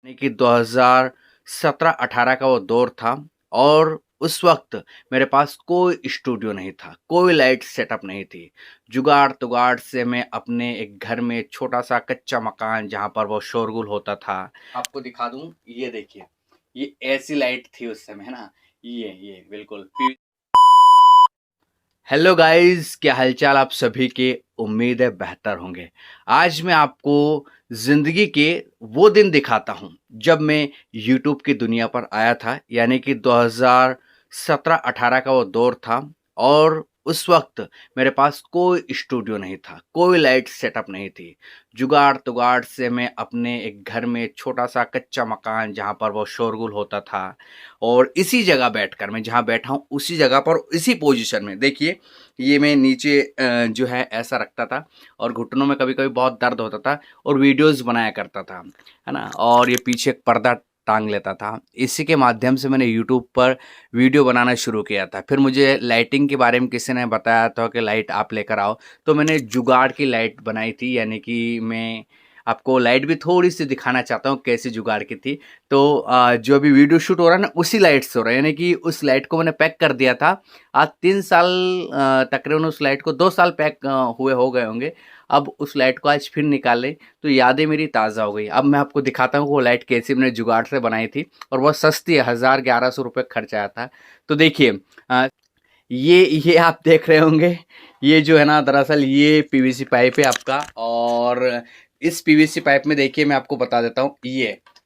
यानी कि 2017-18 का वो दौर था और उस वक्त मेरे पास कोई स्टूडियो नहीं था, कोई लाइट सेटअप नहीं थी। जुगाड़-तुगाड़ से मैं अपने एक घर में छोटा-सा कच्चा मकान जहाँ पर वो शोरगुल होता था, आपको दिखा दूँ, ये देखिए, ये ऐसी लाइट थी उस समय, है ना? ये बिल्कुल पी हेलो गाइस, क्या हालचाल आप सभी के। उम्मीद है बेहतर होंगे। आज मैं आपको ज़िंदगी के वो दिन दिखाता हूँ जब मैं यूट्यूब की दुनिया पर आया था, यानी कि 2017-18 का वो दौर था और उस वक्त मेरे पास कोई स्टूडियो नहीं था, कोई लाइट सेटअप नहीं थी। जुगाड़-तुगाड़ से मैं अपने एक घर में छोटा-सा कच्चा मकान जहाँ पर वो शोरगुल होता था और इसी जगह बैठकर मैं जहाँ बैठा हूँ उसी जगह पर इसी पोजीशन में देखिए, ये मैं नीचे जो है ऐसा रखता था और घुटनों में कभी-कभी बहुत दर्द होता था और वीडियोज़ बनाया करता था, है ना? और ये पीछे एक पर्दा टाँग लेता था। इसी के माध्यम से मैंने यूट्यूब पर वीडियो बनाना शुरू किया था। फिर मुझे लाइटिंग के बारे में किसी ने बताया था कि लाइट आप लेकर आओ, तो मैंने जुगाड़ की लाइट बनाई थी, यानी कि मैं आपको लाइट भी थोड़ी-सी दिखाना चाहता हूँ कैसी जुगाड़ की थी। तो जो अभी वीडियो शूट हो रहा है ना, उसी लाइट से हो रहा है, यानी कि उस लाइट को मैंने पैक कर दिया था। आज 3 साल तकरीबन उस लाइट को 2 साल पैक हुए हो गए होंगे। अब उस लाइट को आज फिर निकाले तो यादें मेरी ताज़ा हो गई। अब मैं आपको दिखाता हूँ वो लाइट कैसी मैंने जुगाड़ से बनाई थी और बहुत सस्ती है, 1000-1100 रुपये खर्च आया था। तो देखिए, अ, ये आप देख रहे होंगे, ये जो है ना, दरअसल ये पीवीसी पाइप है आपका। और इस पीवीसी पाइप में देखिए, मैं आपको बता देता हूँ,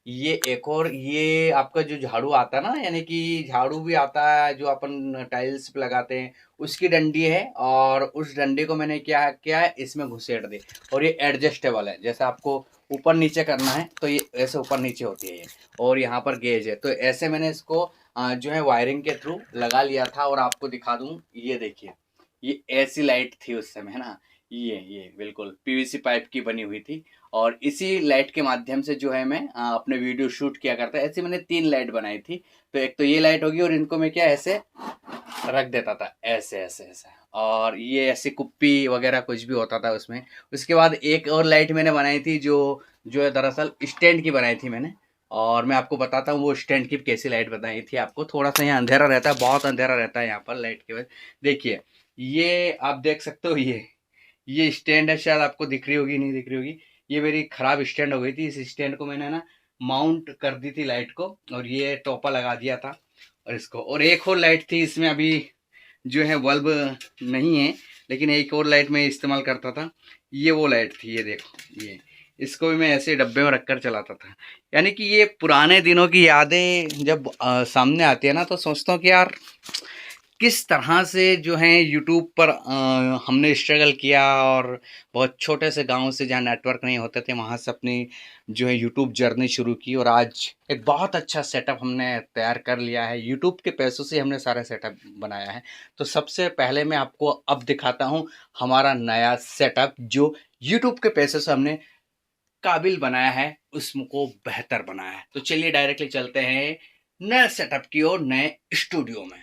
ये एक और ये आपका जो झाड़ू आता है ना, यानी कि झाड़ू भी आता है जो अपन टाइल्स पे लगाते हैं, उसकी डंडी है। और उस डंडे को मैंने क्या किया है, इसमें घुसेड़ दी। और ये एडजस्टेबल है, जैसे आपको ऊपर नीचे करना है तो ये ऐसे ऊपर नीचे होती है ये। और यहाँ पर गेज है, तो ऐसे मैंने इसको जो है वायरिंग के थ्रू लगा लिया था। और आपको दिखा दूँ, ये देखिए, ये ऐसी लाइट थी उस समय, है ना? ये बिल्कुल पीवीसी पाइप की बनी हुई थी और इसी लाइट के माध्यम से जो है मैं अपने वीडियो शूट किया करता। ऐसे मैंने 3 लाइट बनाई थी। तो एक तो ये लाइट होगी और इनको मैं क्या ऐसे रख देता था, ऐसे और ये ऐसे कुप्पी वगैरह कुछ भी होता था उसमें। उसके बाद एक और लाइट मैंने बनाई थी जो जो है दरअसल स्टैंड की बनाई थी मैंने। और मैं आपको बताता हूँ वो स्टैंड की कैसी लाइट बनाई थी आपको। थोड़ा सा यहाँ अंधेरा रहता है, बहुत अंधेरा रहता है यहाँ पर लाइट की वजह। देखिए, ये आप देख सकते हो, ये स्टैंड है, शायद आपको दिख रही होगी, नहीं दिख रही होगी। ये मेरी खराब स्टैंड हो गई थी। इस स्टैंड को मैंने ना माउंट कर दी थी लाइट को और ये टोपा लगा दिया था और इसको। और एक और लाइट थी इसमें, अभी जो है बल्ब नहीं है, लेकिन एक और लाइट मैं इस्तेमाल करता था। ये वो लाइट थी, ये देखो, ये इसको भी मैं ऐसे डब्बे में रखकर चलाता था। यानी कि ये पुराने दिनों की यादें जब सामने आती है ना, तो सोचता हूँ कि यार किस तरह से जो है यूट्यूब पर हमने स्ट्रगल किया। और बहुत छोटे से गांव से जहाँ नेटवर्क नहीं होते थे, वहाँ से अपनी जो है यूट्यूब जर्नी शुरू की और आज एक बहुत अच्छा सेटअप हमने तैयार कर लिया है। यूट्यूब के पैसों से हमने सारा सेटअप बनाया है। तो सबसे पहले मैं आपको अब दिखाता हूँ हमारा नया सेटअप जो यूट्यूब के पैसे से हमने काबिल बनाया है, उसको बेहतर बनाया है। तो चलिए डायरेक्टली चलते हैं नए सेटअप की ओर, नए स्टूडियो में।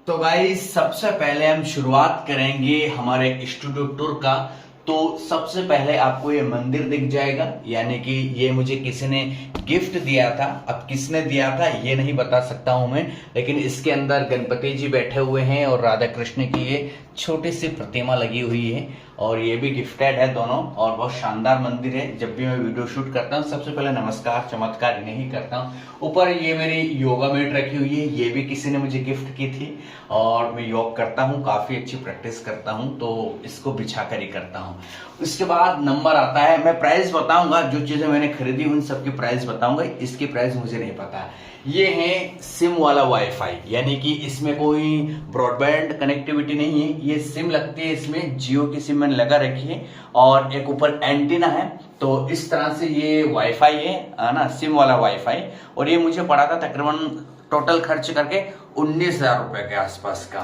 तो गाइस, सबसे पहले हम शुरुआत करेंगे हमारे स्टूडियो टूर का। तो सबसे पहले आपको ये मंदिर दिख जाएगा, यानी कि ये मुझे किसी ने गिफ्ट दिया था। अब किसने दिया था ये नहीं बता सकता हूं मैं, लेकिन इसके अंदर गणपति जी बैठे हुए हैं और राधा कृष्ण की ये छोटी सी प्रतिमा लगी हुई है और ये भी गिफ्टेड है दोनों। और बहुत शानदार मंदिर है। जब भी मैं वीडियो शूट करता हूँ सबसे पहले नमस्कार चमत्कार इन्हें ही करता हूँ। ऊपर ये मेरी योगा मैट रखी हुई है, ये भी किसी ने मुझे गिफ्ट की थी और मैं योग करता हूँ, काफी अच्छी प्रैक्टिस करता हूँ, तो इसको बिछा कर ही करता हूँ। उसके बाद नंबर आता है, मैं प्राइस बताऊंगा, जो चीजें मैंने खरीदी उन सबकी प्राइस बताऊंगा। इसकी प्राइस मुझे नहीं पता। ये है सिम वाला वाईफाई, यानी कि इसमें कोई ब्रॉडबैंड कनेक्टिविटी नहीं है। ये सिम लगती है इसमें, जियो की सिम मैंने लगा रखी है और एक ऊपर एंटीना है। तो इस तरह से ये वाईफाई है ना, सिम वाला वाईफाई। और ये मुझे पड़ा था तकरीबन टोटल खर्च करके 19,000 रुपए के आसपास का।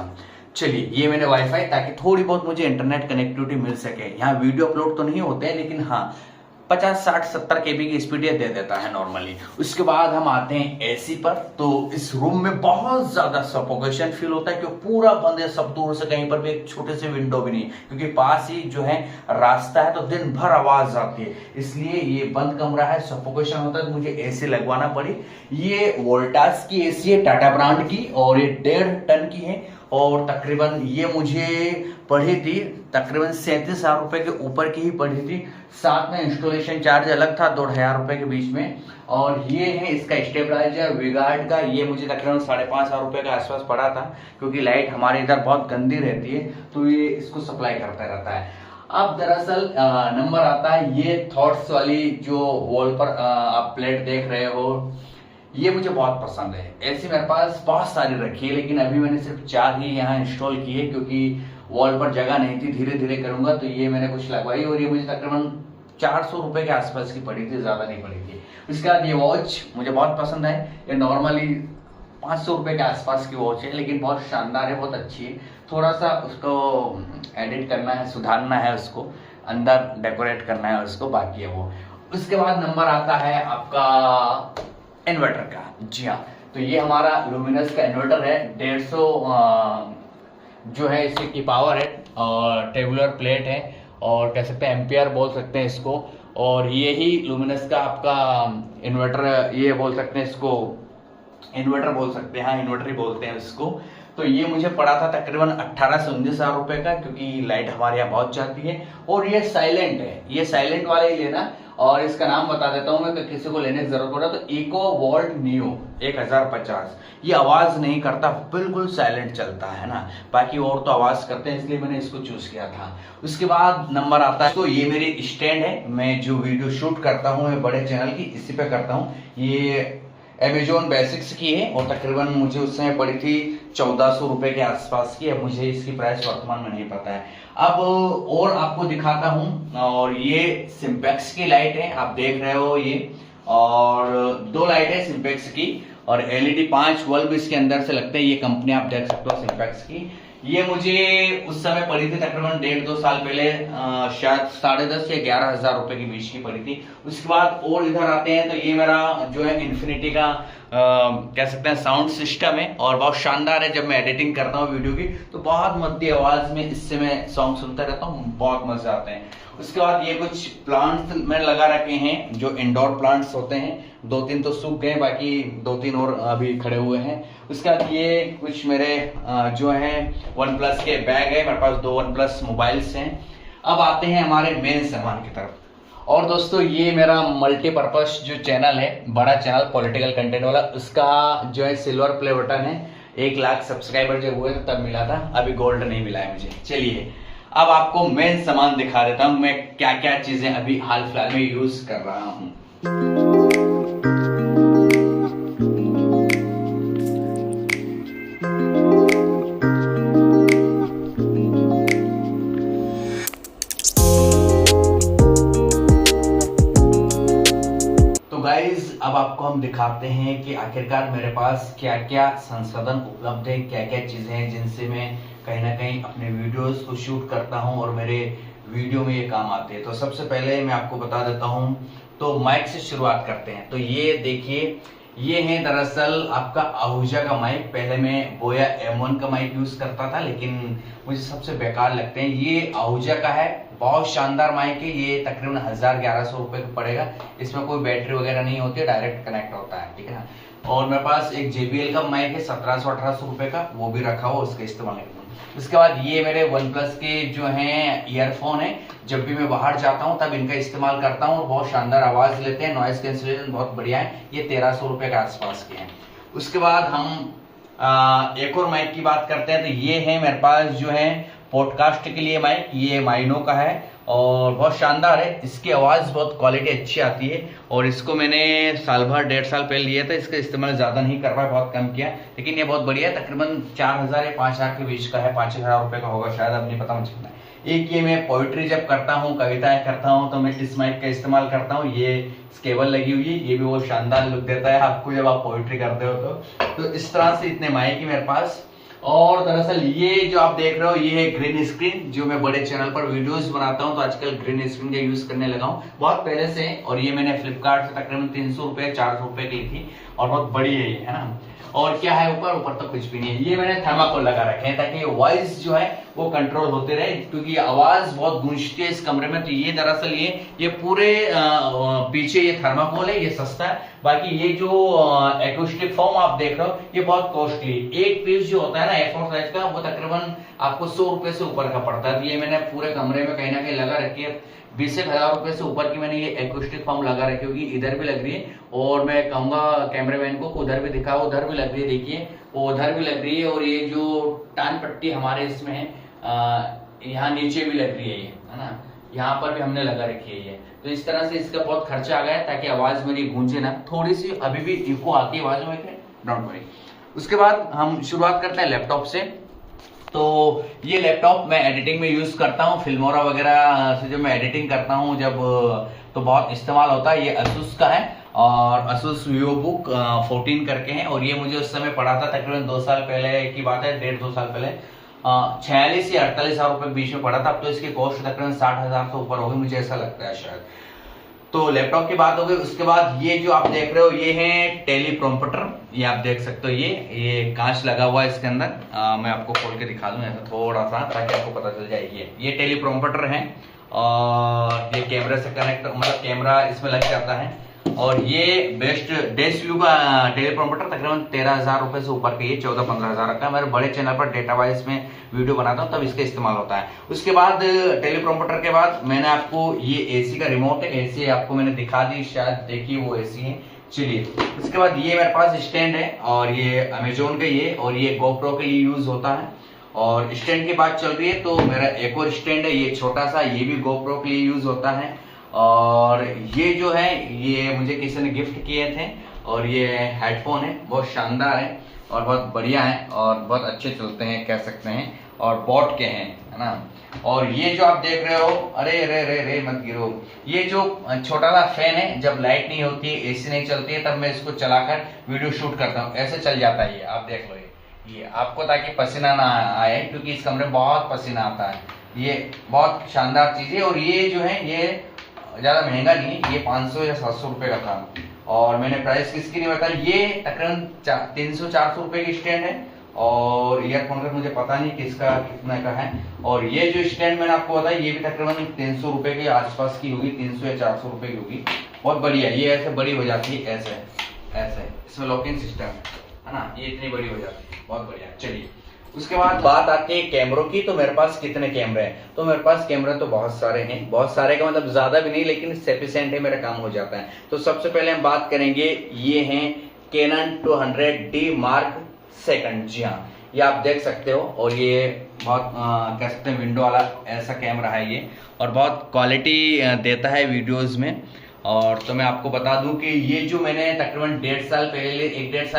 चलिए, ये मैंने वाईफाई, ताकि थोड़ी बहुत मुझे इंटरनेट कनेक्टिविटी मिल सके। यहाँ वीडियो अपलोड तो नहीं होते हैं, लेकिन हाँ 50 60 70 केबी की स्पीड ये दे देता है नॉर्मली। उसके बाद हम आते हैं एसी पर। तो इस रूम में बहुत ज्यादा सफोकेशन फील होता है, क्योंकि पूरा बंद है, सब दूर से, कहीं पर भी एक छोटे से विंडो भी नहीं, क्योंकि पास ही जो है रास्ता है, तो दिन भर आवाज आती है, इसलिए ये बंद कमरा है, सफोकेशन होता है, तो मुझे एसी लगवाना पड़ी। ये वोल्टास की एसी है, टाटा ब्रांड की, और ये 1.5 टन की है, और तकरीबन ये मुझे पड़ी थी तकरीबन 37,000 रुपए के ऊपर की ही पड़ी थी। साथ में इंस्टॉलेशन चार्ज अलग था 2,500 रुपए के बीच में। और ये है इसका स्टेबलाइजर वीगार्ड का, ये मुझे तकरीबन 5,500 रुपए के आसपास पड़ा था, क्योंकि लाइट हमारे इधर बहुत गंदी रहती है, तो ये इसको सप्लाई करता रहता है। अब दरअसल नंबर आता है, ये थॉट्स वाली जो वॉल पर आप प्लेट देख रहे हो, ये मुझे बहुत पसंद है। ऐसी मेरे पास बहुत सारी रखी है, लेकिन अभी मैंने सिर्फ 4 ही यहाँ इंस्टॉल की है, क्योंकि वॉल पर जगह नहीं थी, धीरे धीरे करूंगा। तो ये मैंने कुछ लगवाई, और ये मुझे तकरीबन 400 रुपए के आसपास की पड़ी थी, ज्यादा नहीं पड़ी थी। उसके बाद ये वॉच मुझे बहुत पसंद है, ये नॉर्मली 500 रुपए के आसपास की वॉच है, लेकिन बहुत शानदार है, बहुत अच्छी है। थोड़ा सा उसको एडिट करना है, सुधारना है, उसको अंदर डेकोरेट करना है उसको, बाकी है वो। उसके बाद नंबर आता है आपका इन्वर्टर का। जी हाँ, तो ये हमारा लुमिनस का इन्वर्टर है, 150 जो है इसकी पावर है, और टेबुलर प्लेट है, और कह सकते हैं एम्पियर बोल सकते हैं इसको। और ये ही लुमिनस का आपका इन्वर्टर, ये बोल सकते हैं इसको इन्वर्टर बोल सकते हैं, हाँ इन्वर्टर ही बोलते हैं इसको। तो ये मुझे पड़ा था तकरीबन 18 से 19,000 रुपए का, क्योंकि लाइट हमारे यहाँ बहुत जाती है। और ये साइलेंट है, ये साइलेंट वाला ही लेना, और इसका नाम बता देता हूं मैं, कि किसी को लेने की जरूरत पड़ा तो इको वोल्ट नियो 1050। ये आवाज नहीं करता, बिल्कुल साइलेंट चलता है ना, बाकी और तो आवाज करते हैं, इसलिए मैंने इसको चूज किया था। उसके बाद नंबर आता है, तो ये मेरी स्टैंड है, मैं जो वीडियो शूट करता हूँ मैं बड़े चैनल की इसी पे करता हूँ। ये Amazon बेसिक्स की है, और तकरीबन मुझे उस समय पड़ी थी 1400 रुपए के आसपास की। अब मुझे इसकी प्राइस वर्तमान में नहीं पता है। अब और आपको दिखाता हूं, और ये सिंपेक्स की लाइट है, आप देख रहे हो ये, और 2 लाइट है सिंपेक्स की, और एलईडी 5 बल्ब इसके अंदर से लगते हैं। ये कंपनी आप देख सकते हो सिंपेक्स की। ये मुझे उस समय पड़ी थी तकरीबन 1.5-2 साल पहले, शायद 10,500 या 11,000 रुपए के बीच की पड़ी थी। उसके बाद और इधर आते हैं, तो ये मेरा जो है इन्फिनिटी का कह सकते हैं साउंड सिस्टम है, और बहुत शानदार है। जब मैं एडिटिंग करता हूँ वीडियो की, तो बहुत मध्य आवाज में इससे मैं सॉन्ग सुनता रहता हूँ, बहुत मजे आते हैं। उसके बाद ये कुछ प्लांट्स मैंने लगा रखे हैं, जो इंडोर प्लांट्स होते हैं, 2-3 तो सूख गए, बाकी 2-3 और अभी खड़े हुए हैं। उसके बाद ये कुछ मेरे जो है वन प्लस के बैग है, मेरे पास 2 वन प्लस मोबाइल्स हैं। अब आते हैं हमारे मेन सामान की तरफ। और दोस्तों, ये मेरा मल्टीपर्पज जो चैनल है, बड़ा चैनल पॉलिटिकल कंटेंट वाला, उसका जो है सिल्वर प्ले बटन है। 1 लाख सब्सक्राइबर जब हुए तब मिला था, अभी गोल्ड नहीं मिला है मुझे। चलिए, अब आपको मेन सामान दिखा देता हूं, मैं क्या क्या चीजें अभी हाल फिलहाल में यूज कर रहा हूं। अब आपको हम दिखाते हैं कि आखिरकार मेरे पास क्या क्या संसाधन उपलब्ध है, क्या क्या चीजें हैं जिनसे मैं कहीं ना कहीं अपने वीडियोस को शूट करता हूं और मेरे वीडियो में ये काम आते हैं। तो सबसे पहले मैं आपको बता देता हूं, तो माइक से शुरुआत करते हैं। तो ये देखिए, ये है दरअसल आपका आहूजा का माइक। पहले मैं बोया M1 का माइक यूज करता था, लेकिन मुझे सबसे बेकार लगते हैं। ये आहूजा का है, बहुत शानदार माइक है। ये तकरीबन 1000-1100 रुपए का पड़ेगा। इसमें कोई बैटरी वगैरह नहीं होती है, डायरेक्ट कनेक्ट होता है, ठीक है ना। और मेरे पास एक JBL का माइक है 1700-1800 रुपए का, वो भी रखा हुआ, उसका इस्तेमाल करता हूँ। उसके बाद ये मेरे वन प्लस के जो हैं ईयरफोन है, जब भी मैं बाहर जाता हूँ तब इनका इस्तेमाल करता हूँ, और बहुत शानदार आवाज लेते हैं, नॉइस कैंसिलेशन बहुत बढ़िया है। ये 1300 रुपए के आसपास के हैं। उसके बाद हम एक और माइक की बात करते हैं। तो ये है मेरे पास जो है पॉडकास्ट के लिए माइक, ये माइनो का है और बहुत शानदार है। इसकी आवाज बहुत क्वालिटी अच्छी आती है, और इसको मैंने साल भर 1.5 साल पहले लिया था। इसका इस्तेमाल ज्यादा नहीं कर पाया, बहुत कम किया, लेकिन ये बहुत बढ़िया है। तकरीबन 4000 या 5000 के बीच का है, 5000 रुपए का होगा शायद, अब नहीं पता मुझे कितना। एक ये मैं पोइट्री जब करता हूँ, कविताएं करता हूँ, तो मैं इस माइक का इस्तेमाल करता हूँ। ये केबल लगी हुई है, ये भी बहुत शानदार लुक देता है आपको जब आप पोइट्री करते हो तो इस तरह से इतने माइक ही मेरे पास। और दरअसल ये जो आप देख रहे हो ये है ग्रीन स्क्रीन। जो मैं बड़े चैनल पर वीडियोस बनाता हूं तो आजकल ग्रीन स्क्रीन का यूज करने लगा हूं बहुत पहले से। और ये मैंने फ्लिपकार्ट से तकरीबन 300 रुपए 400 रुपए की ली थी और बहुत बड़ी है ये, है ना। और क्या है ऊपर ऊपर तो कुछ भी नहीं है। ये मैंने थर्माकोल लगा रखे हैं ताकि वॉइस जो है वो कंट्रोल होते रहे, क्योंकि आवाज बहुत गूंजती है इस कमरे में। तो ये दरअसल ये पूरे पीछे ये थर्माकोल है, ये सस्ता है। बाकी ये जो एक्यूस्टिक फोम आप देख रहे हो ये बहुत कॉस्टली। एक पीस जो होता है ना A4 साइज का वो तकरीबन आपको 100 रुपए से ऊपर का पड़ता है। तो ये मैंने पूरे कमरे में कहीं ना कहीं लगा रखी है। 20,000 रुपए से ऊपर की मैंने ये एक्यूस्टिक फोम लगा रखी होगी। इधर भी लग रही है और मैं कहूंगा कैमरामैन को उधर भी दिखाओ, उधर भी लग रही है, देखिए उधर भी लग रही है। और ये जो टान पट्टी हमारे इसमें है यहाँ नीचे भी लग रही है ये, है ना, यहाँ पर भी हमने लगा रखी है ये। तो इस तरह से इसका बहुत खर्चा आ गया है ताकि आवाज मेरी गूंजे ना। थोड़ी सी अभी भी इको आती है आवाज में, डोंट वरी। उसके बाद हम शुरुआत करते हैं लैपटॉप से। तो ये लैपटॉप मैं एडिटिंग में यूज करता हूँ, फिल्मोरा वगैरह से जब मैं एडिटिंग करता हूँ जब तो बहुत इस्तेमाल होता है। ये Asus का है और Asus VivoBook 14 करके है। और ये मुझे उस समय पड़ा था तकरीबन 2 साल पहले की बात है, 1.5-2 साल पहले 46 या 48,000 रुपए बीच में पड़ा था। अब तो इसकी कॉस्ट तकरीबन 60,000 से ऊपर होगी, मुझे ऐसा लगता है शायद। तो लैपटॉप की बात हो गई। उसके बाद ये जो आप देख रहे हो ये है टेलीप्रॉम्प्टर। ये आप देख सकते हो ये कांच लगा हुआ है इसके अंदर। मैं आपको खोल के दिखा दूं ऐसा थोड़ा सा ताकि आपको पता चल जाए। ये टेलीप्रॉम्प्टर है और ये कैमरे से कनेक्ट, मतलब कैमरा इसमें लग जाता है। और ये बेस्ट डेस्क व्यू का टेलीप्रॉम्प्टर तकरीबन 13,000 रुपए से ऊपर का, ये 14-15,000 का। मेरे बड़े चैनल पर डेटा वाइज में वीडियो बनाता हूँ तब इसका इस्तेमाल होता है। उसके बाद टेलीप्रॉम्प्टर के बाद मैंने आपको ये एसी का रिमोट है, एसी आपको मैंने दिखा दी शायद, देखिए वो एसी है। चलिए उसके बाद ये मेरे पास स्टैंड है और ये अमेजोन का ये, और ये GoPro के लिए यूज होता है। और स्टैंड की बात चल रही है तो मेरा एक और स्टैंड है ये छोटा सा, ये भी GoPro के लिए यूज होता है। और ये जो है ये मुझे किसी ने गिफ्ट किए थे और ये हेडफोन है, बहुत शानदार है और बहुत बढ़िया है और बहुत अच्छे चलते हैं कह सकते हैं, और बॉट के हैं, है ना। और ये जो आप देख रहे हो, अरे रे रे रे मत गिरो, ये जो छोटा सा फैन है, जब लाइट नहीं होती है, एसी नहीं चलती है, तब मैं इसको चलाकर वीडियो शूट करता हूँ। ऐसे चल जाता है ये, आप देख लो ये आपको, ताकि पसीना ना आए क्योंकि इस कमरे में बहुत पसीना आता है। ये बहुत शानदार चीज है। और ये जो है ये ज्यादा महंगा नहीं है, ये 500 या 700 रुपए का था। और मैंने प्राइस किसकी नहीं बताया, ये तकरीबन 300-400 रुपए की स्टैंड है। और ईयरफोन का मुझे पता नहीं किसका कितना का है। और ये जो स्टैंड मैंने आपको बताया ये भी तकरीबन 300 रुपए के आसपास की होगी, 300 या 400 रुपए की होगी। बहुत बढ़िया, ये ऐसे बड़ी हो जाती है, ऐसे ऐसे इसमें लॉकिंग सिस्टम है ना, ये इतनी बड़ी हो जाती है, बहुत बढ़िया। चलिए उसके बाद बात आती है कैमरों की। तो मेरे पास कितने कैमरे हैं, तो मेरे पास कैमरे तो बहुत सारे हैं, बहुत सारे का मतलब ज्यादा भी नहीं लेकिन सफिशिएंट है, मेरा काम हो जाता है। तो सबसे पहले हम बात करेंगे, ये हैं Canon 200D Mark II। जी हाँ, ये आप देख सकते हो। और ये बहुत कह सकते हैं विंडो वाला ऐसा कैमरा है ये, और बहुत क्वालिटी देता है वीडियोज में। और तो मैं आपको बता दूं कि ये जो मैंने तकरीबन 1.5 साल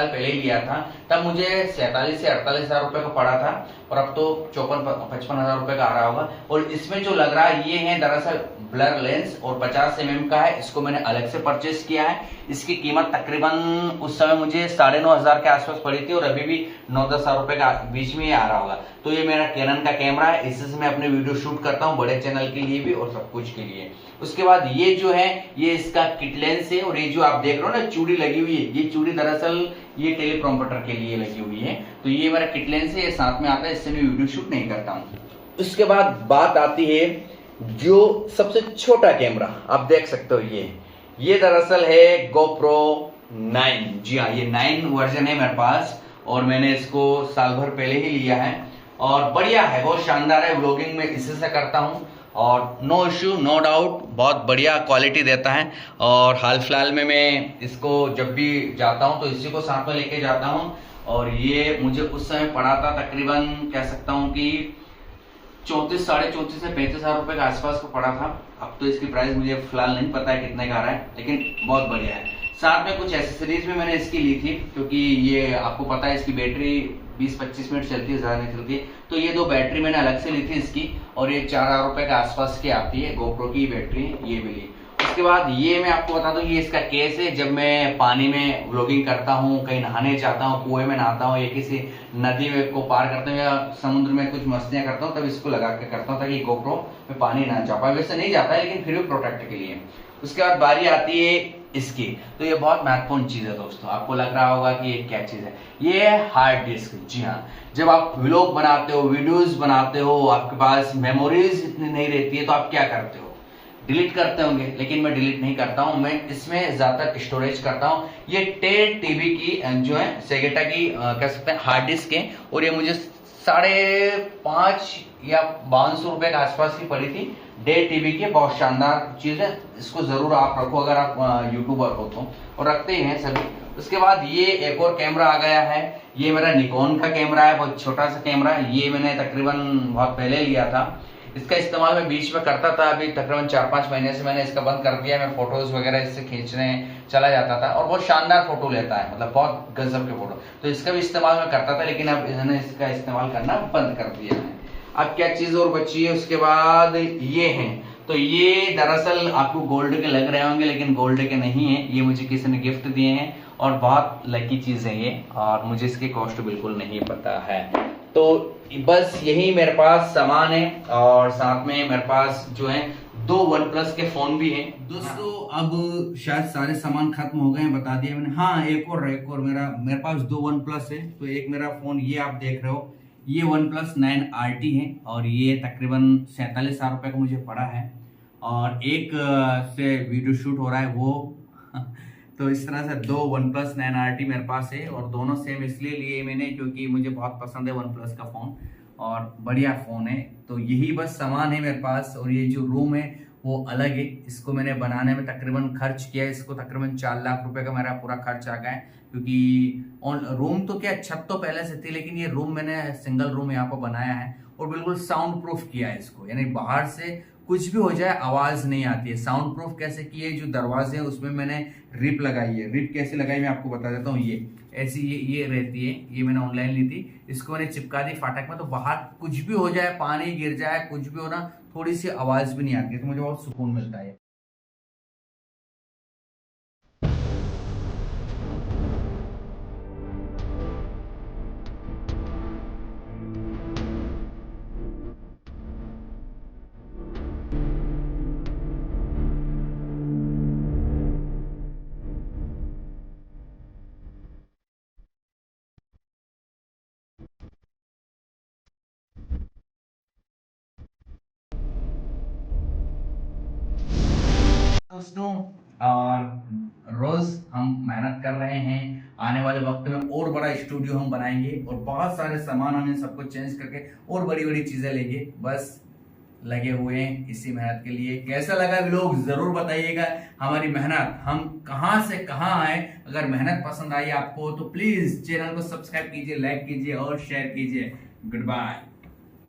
पहले लिया था, तब मुझे 47 से 48,000 रुपए का पड़ा था और अब तो 54-55,000 रुपए का आ रहा होगा। और इसमें जो लग रहा है ये है दरअसल ब्लर लेंस और 50 mm का है। इसको मैंने अलग से परचेस किया है। इसकी कीमत तकरीबन उस समय मुझे 9,500 के आसपास पड़ी थी और अभी भी 9-10 हजार रुपए का बीच में ही आ रहा होगा। तो ये मेरा कैनन का कैमरा है, इससे मैं अपने वीडियो शूट करता हूँ बड़े चैनल के लिए भी और सब कुछ के लिए। उसके बाद ये जो है ये इसका किट लेंस है। और ये जो आप देख रहे हो ना चूड़ी लगी हुई है, ये चूड़ी दरअसल ये टेलीप्रॉम्प्टर के लिए लगी हुई है। तो ये मेरा किट लेंस है, ये साथ में आता है, इससे मैं वीडियो शूट नहीं करता हूँ। उसके बाद बात आती है जो सबसे छोटा कैमरा, आप देख सकते हो ये दरअसल है GoPro 9। जी हाँ, ये 9 वर्जन है मेरे पास और मैंने इसको साल भर पहले ही लिया है और बढ़िया है, बहुत शानदार है। व्लॉगिंग में इसी से करता हूँ और नो इश्यू नो डाउट, बहुत बढ़िया क्वालिटी देता है। और हाल फिलहाल में मैं इसको जब भी जाता हूँ तो इसी को साथ में लेके जाता हूँ। और ये मुझे उस समय पड़ा था तकरीबन कह सकता हूँ कि 34 से 35,000 रुपए के आसपास को पड़ा था। अब तो इसकी प्राइस मुझे फिलहाल नहीं पता है कितने का आ रहा है, लेकिन बहुत बढ़िया है। साथ में कुछ एसेसरीज भी मैंने इसकी ली थी क्योंकि ये आपको पता है इसकी बैटरी 20-25 मिनट चलती है, ज्यादा नहीं चलती है। तो ये 2 बैटरी मैंने अलग से ली थी इसकी और ये 4,000 रुपए के आसपास की आती है, GoPro की बैटरी ये भी ली। उसके बाद ये मैं आपको बता दूं, ये इसका केस है। जब मैं पानी में व्लॉगिंग करता हूँ, कहीं नहाने जाता हूँ, कुएं में नहाता हूँ या किसी नदी में को पार करता हूँ या समुद्र में कुछ मस्तियां करता हूँ, तब इसको लगा के करता हूँ ताकि गोप्रो में पानी ना जा पाए। वैसे नहीं जाता है लेकिन फिर भी प्रोटेक्ट के लिए। उसके बाद बारी आती है इसकी। तो ये बहुत महत्वपूर्ण चीज है दोस्तों। आपको लग रहा होगा कि ये क्या चीज है, ये है हार्ड डिस्क। जी हाँ, जब आप व्लॉग बनाते हो, वीडियोस बनाते हो, आपके पास मेमोरीज इतनी नहीं रहती है, तो आप क्या करते हो, डिलीट करते होंगे। लेकिन मैं डिलीट नहीं करता हूं, मैं इसमें ज्यादातर स्टोरेज करता हूं। ये 10 टीबी की जो है सेगेटा की कह सकते हैं हार्ड डिस्क है, और ये मुझे 5.5 या 5200 रुपए के आसपास की पड़ी थी। 1.5 टीबी की बहुत शानदार चीज है, इसको जरूर आप रखो अगर आप यूट्यूबर हो तो, और रखते ही हैं सभी। उसके बाद ये एक और कैमरा आ गया है। ये मेरा निकॉन का कैमरा है, बहुत छोटा सा कैमरा है। ये मैंने तकरीबन बहुत पहले लिया था। इसका इस्तेमाल मैं बीच में करता था, अभी तकरीबन 4-5 महीने से मैंने इसका बंद कर दिया। मैं फोटोज वगैरह इससे खींचने चला जाता था, और बहुत शानदार फोटो लेता है, मतलब बहुत गजब के फोटो। तो इसका भी इस्तेमाल मैं करता था, लेकिन अब इन्होंने इसका इस्तेमाल करना बंद कर दिया है। अब क्या चीज और बची है, उसके बाद ये है। तो ये दरअसल आपको गोल्ड के लग रहे होंगे, लेकिन गोल्ड के नहीं है। ये मुझे किसी ने गिफ्ट दिए हैं, और बहुत लकी चीज है ये, और मुझे इसकी कॉस्ट बिल्कुल नहीं पता है। तो बस यही मेरे पास सामान है, और साथ में मेरे पास जो है 2 OnePlus के फोन भी हैं दोस्तों। अब शायद सारे सामान खत्म हो गए हैं, बता दिया मैंने। हाँ, एक और मेरे पास 2 OnePlus है। तो एक मेरा फोन ये आप देख रहे हो, ये OnePlus 9 RT है, और ये तकरीबन 47,000 रुपए का मुझे पड़ा है। और एक से वीडियो शूट हो रहा है वो तो इस तरह से 2 OnePlus 9 RT मेरे पास है, और दोनों सेम इसलिए लिए मैंने क्योंकि मुझे बहुत पसंद है OnePlus का फोन, और बढ़िया फोन है। तो यही बस सामान है मेरे पास। और ये जो रूम है वो अलग है, इसको मैंने बनाने में तकरीबन खर्च किया है, इसको तकरीबन 4 लाख रुपए का मेरा पूरा खर्च आ गया है। क्योंकि रूम तो क्या, छत तो पहले से थी, लेकिन ये रूम मैंने सिंगल रूम यहाँ पर बनाया है, और बिल्कुल साउंड प्रूफ किया है इसको, यानी बाहर से कुछ भी हो जाए आवाज नहीं आती है। साउंड प्रूफ कैसे की है, जो दरवाजे हैं उसमें मैंने रिप लगाई है। रिप कैसे लगाई मैं आपको बता देता हूँ। ये ऐसी ये रहती है, ये मैंने ऑनलाइन ली थी। इसको मैंने चिपका दी फाटक में, तो बाहर कुछ भी हो जाए, पानी गिर जाए, कुछ भी हो ना, थोड़ी सी आवाज भी नहीं आती है, तो मुझे बहुत सुकून मिलता है। दोस्तों, और रोज हम मेहनत कर रहे हैं। आने वाले वक्त में और बड़ा स्टूडियो हम बनाएंगे, और बहुत सारे सामान हम इन सबको चेंज करके और बड़ी बड़ी चीजें लेंगे। बस लगे हुए हैं इसी मेहनत के लिए। कैसा लगा व्लॉग जरूर बताइएगा। हमारी मेहनत, हम कहां से कहां आए। अगर मेहनत पसंद आई आपको तो प्लीज चैनल को सब्सक्राइब कीजिए, लाइक कीजिए और शेयर कीजिए। Good bye.